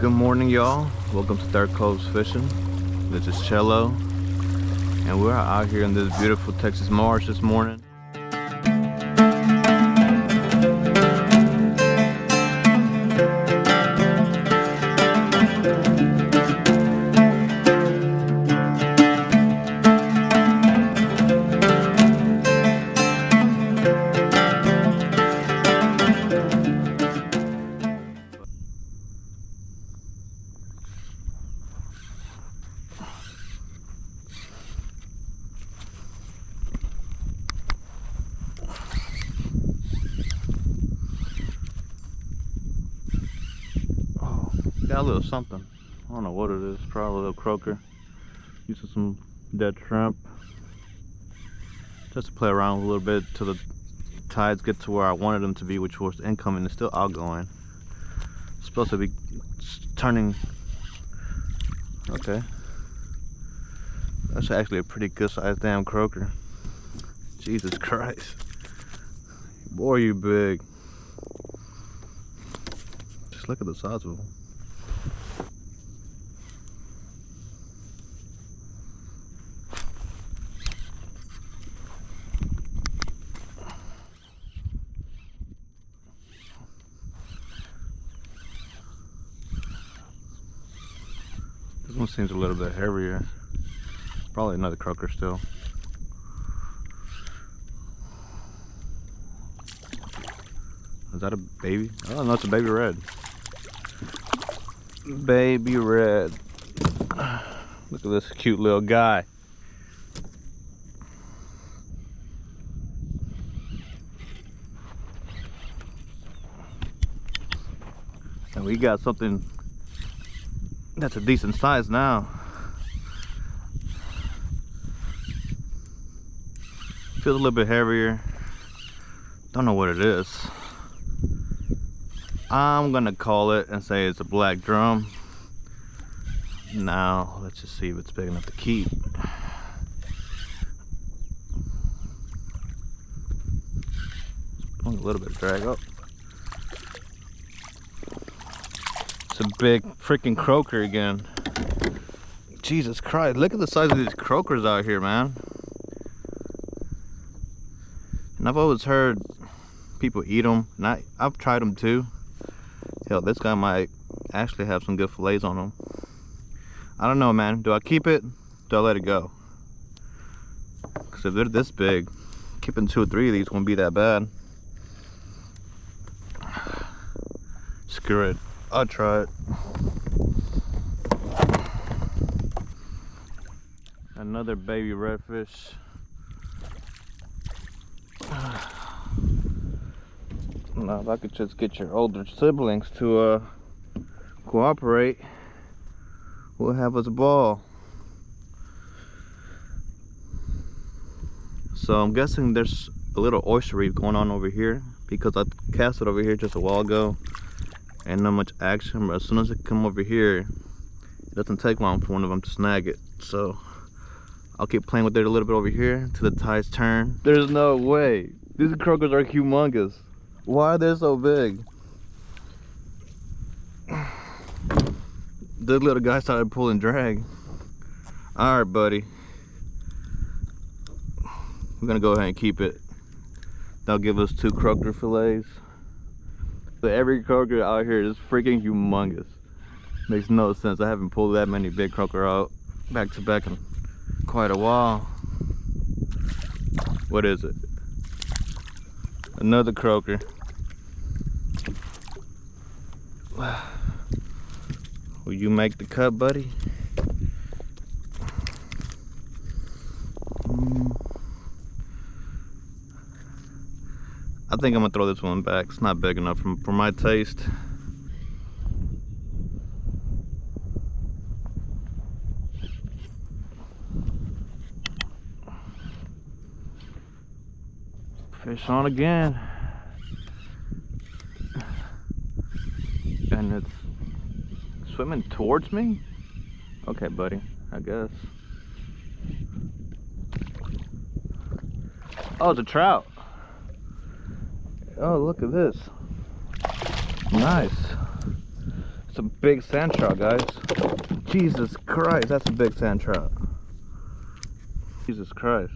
Good morning, y'all. Welcome to Third Coast Fishing. This is Cello, and we're out here in this beautiful Texas marsh this morning. Got a little something. I don't know what it is. Probably a little croaker. Using some dead shrimp. Just to play around a little bit till the tides get to where I wanted them to be, which was incoming. It's still outgoing. It's supposed to be turning. Okay. That's actually a pretty good sized damn croaker. Jesus Christ. Boy, you big. Just look at the size of them. This one seems a little bit heavier. Probably another croaker still. Is that a baby? Oh no, it's a baby red. Baby red. Look at this cute little guy. And we got something that's a decent size now. Feels a little bit heavier. Don't know what it is. I'm gonna call it and say it's a black drum. Now let's just see if it's big enough to keep. A little bit of drag up. It's a big freaking croaker again. Jesus Christ, look at the size of these croakers out here, man. And I've always heard people eat them, and I've tried them too. Hell, this guy might actually have some good fillets on him. I don't know, man. Do I keep it? Do I let it go? Because if they're this big, keeping 2 or 3 of these won't be that bad. Screw it. I'll try it. Another baby redfish. Now, if I could just get your older siblings to cooperate, we'll have us a ball. So I'm guessing there's a little oyster reef going on over here, because I cast it over here just a while ago and not much action. But as soon as it come over here, it doesn't take long for one of them to snag it. So I'll keep playing with it a little bit over here till the tides turn. There's no way. These croakers are humongous. Why are they so big? This little guy started pulling drag. Alright, buddy. We're gonna go ahead and keep it. That'll give us 2 croaker fillets. So every croaker out here is freaking humongous. Makes no sense. I haven't pulled that many big croaker out back to back in quite a while. What is it? Another croaker. Will you make the cut, buddy? I think I'm gonna throw this one back. It's not big enough for my taste. Fish on again. And it's swimming towards me? Okay, buddy, I guess. Oh, it's a trout. Oh, look at this. Nice. It's a big sand trout, guys. Jesus Christ, that's a big sand trout. Jesus Christ.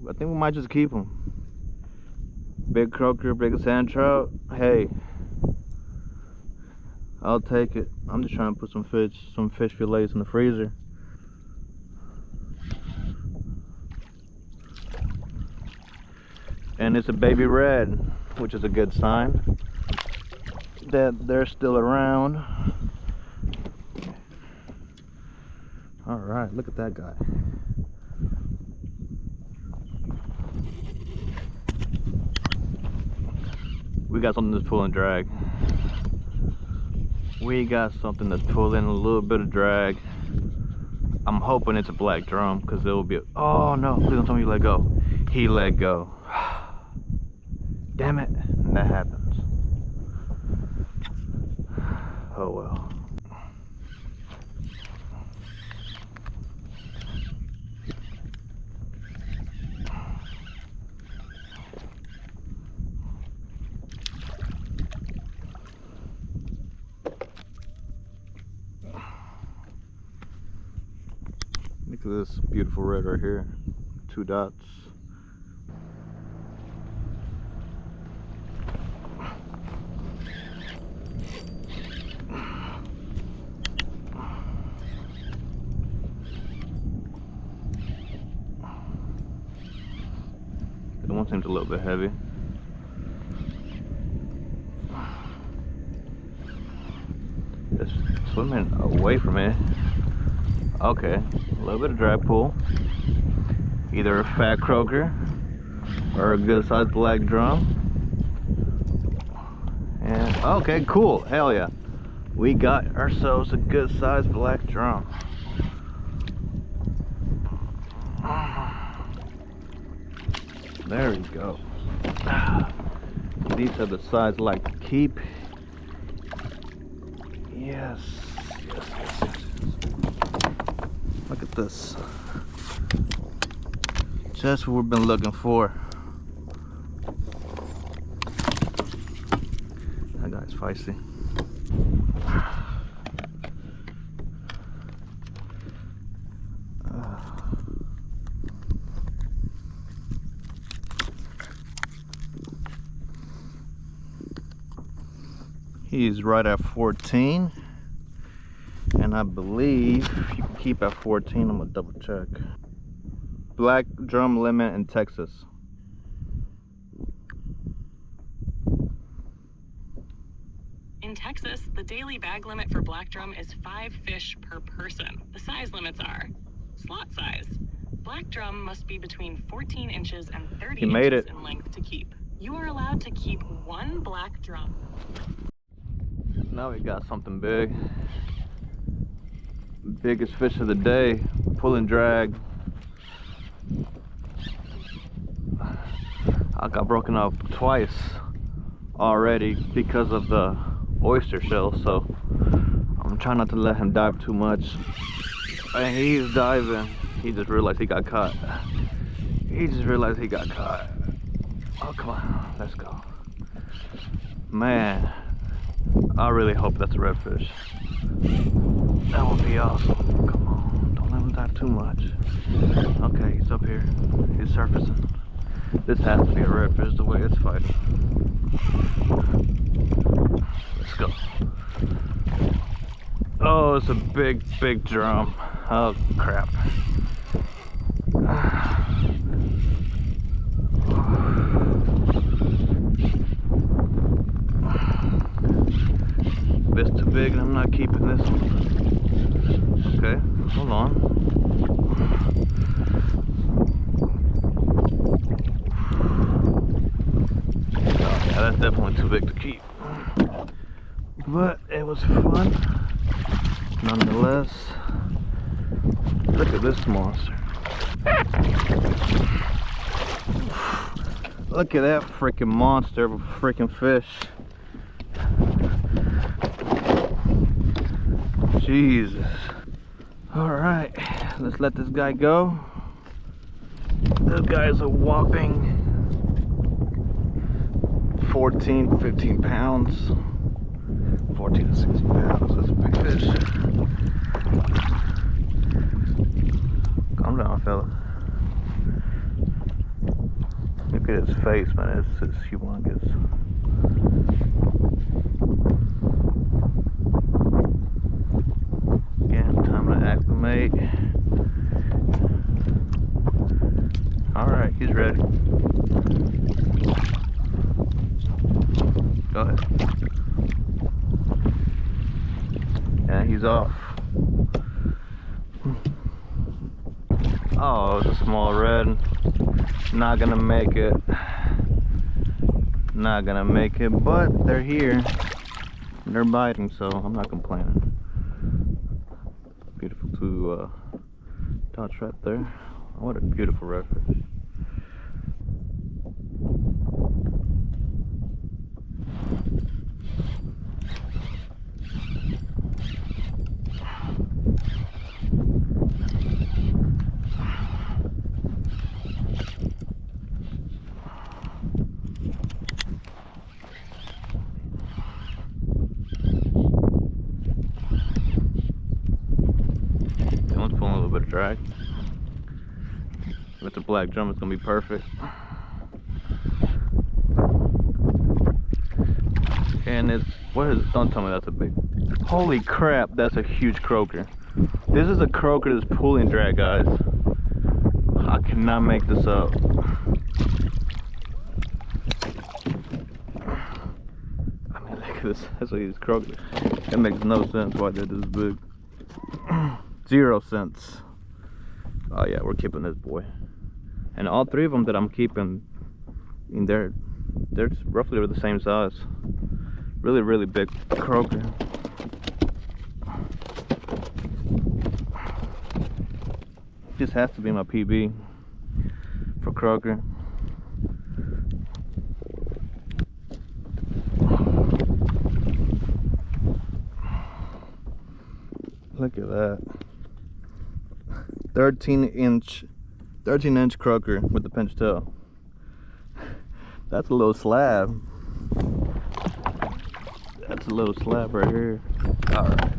I think we might just keep him. Big croaker, big sand trout. Hey, I'll take it. I'm just trying to put some fish fillets in the freezer. And it's a baby red, which is a good sign that they're still around. All right, look at that guy. We got something that's pulling drag. We got something that's pulling a little bit of drag. I'm hoping it's a black drum, because it will be oh no, please don't tell me you let go. He let go. Damn it, that happens. Oh well. Look at this beautiful red right here. 2 dots. The one seems a little bit heavy. It's swimming away from it. Okay, a little bit of drag pull. Either a fat croaker or a good sized black drum. And okay, cool. Hell yeah. We got ourselves a good sized black drum. There we go. These are the size I like to keep. Yes, yes, yes, yes, yes. Look at this. Just what we've been looking for. That guy's feisty. He's right at 14, and I believe you can keep at 14. I'm gonna double check. Black drum limit in Texas. In Texas, the daily bag limit for black drum is 5 fish per person. The size limits are slot size. Black drum must be between 14 inches and 30 inches in length to keep. You are allowed to keep 1 black drum. Now we got something big. Biggest fish of the day, pulling drag. I got broken up twice already because of the oyster shell, so I'm trying not to let him dive too much. And he's diving. He just realized he got caught. He just realized he got caught. Oh, come on, let's go. Man, I really hope that's a redfish. That would be awesome. Come on, don't let him dive too much. Okay, he's up here. He's surfacing. This has to be a redfish the way it's fighting. Let's go. Oh, it's a big, big drum. Oh, crap. It's too big and I'm not keeping this one. Okay, hold on. Oh, yeah, that's definitely too big to keep. But it was fun, nonetheless. Look at this monster. Look at that freaking monster of a freaking fish. Jesus. Alright, let's let this guy go. This guy is a whopping 14, 15 pounds. 14 to 16 pounds. That's a big fish. Calm down, fella. Look at his face, man. It's humongous. Again, time to acclimate. Alright, he's ready. Go ahead. And he's off. Oh, it's a small red. Not gonna make it. Not gonna make it, but they're here. They're biting, so I'm not complaining. Beautiful two dots right there. What a beautiful redfish. Pulling a little bit of drag. If it's a black drum, it's gonna be perfect. And it's, what is it? Don't tell me that's a big, holy crap, that's a huge croaker. This is a croaker that's pulling drag, guys. I cannot make this up. I mean, look at this, that's a huge croaker. It makes no sense why they're this big. 0 cents. Oh yeah, we're keeping this boy. And all three of them that I'm keeping in there, they're roughly the same size. Really, really big croaker. This has to be my PB for croaker. Look at that. 13 inch croaker with the pinch tail. That's a little slab. That's a little slab right here. Alright.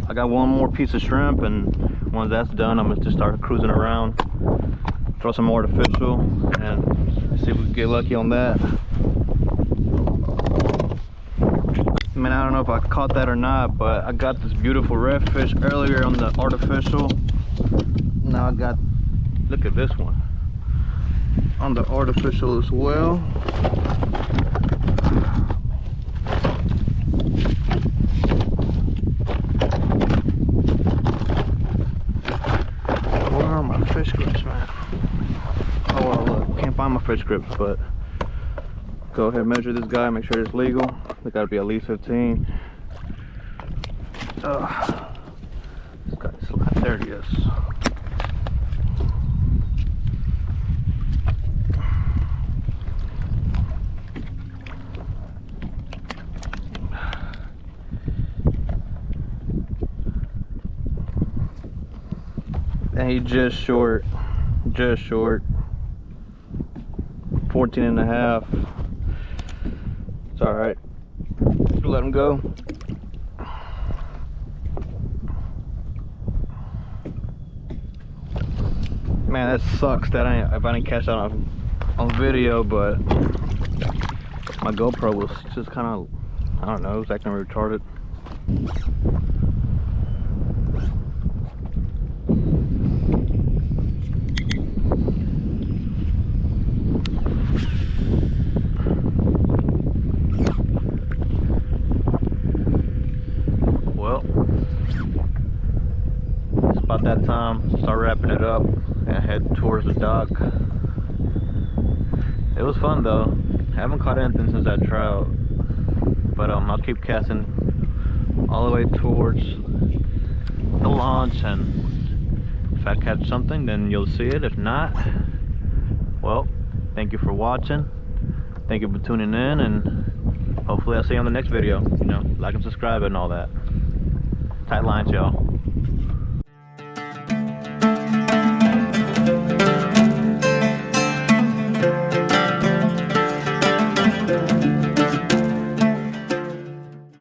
I got one more piece of shrimp, and once that's done, I'm gonna just start cruising around. Throw some more artificial and see if we can get lucky on that. I mean, I don't know if I caught that or not, but I got this beautiful redfish earlier on the artificial. Now I got, look at this one on the artificial as well. Where are my fish grips, man? Oh well, look, can't find my fish grips, but go ahead and measure this guy, make sure it's legal. They gotta be at least 15. This guy's slide. There he is. And he just short. 14 and a half. It's all right. Just let him go. Man, that sucks that I didn't catch that on video, but my GoPro was just kind of, I don't know, it was acting retarded. About that time, start wrapping it up and head towards the dock. It was fun though. I haven't caught anything since that trout, but I'll keep casting all the way towards the launch, and if I catch something, then you'll see it. If not, well, thank you for watching. Thank you for tuning in, and hopefully I'll see you on the next video. You know, like and subscribe and all that. Tight lines, y'all.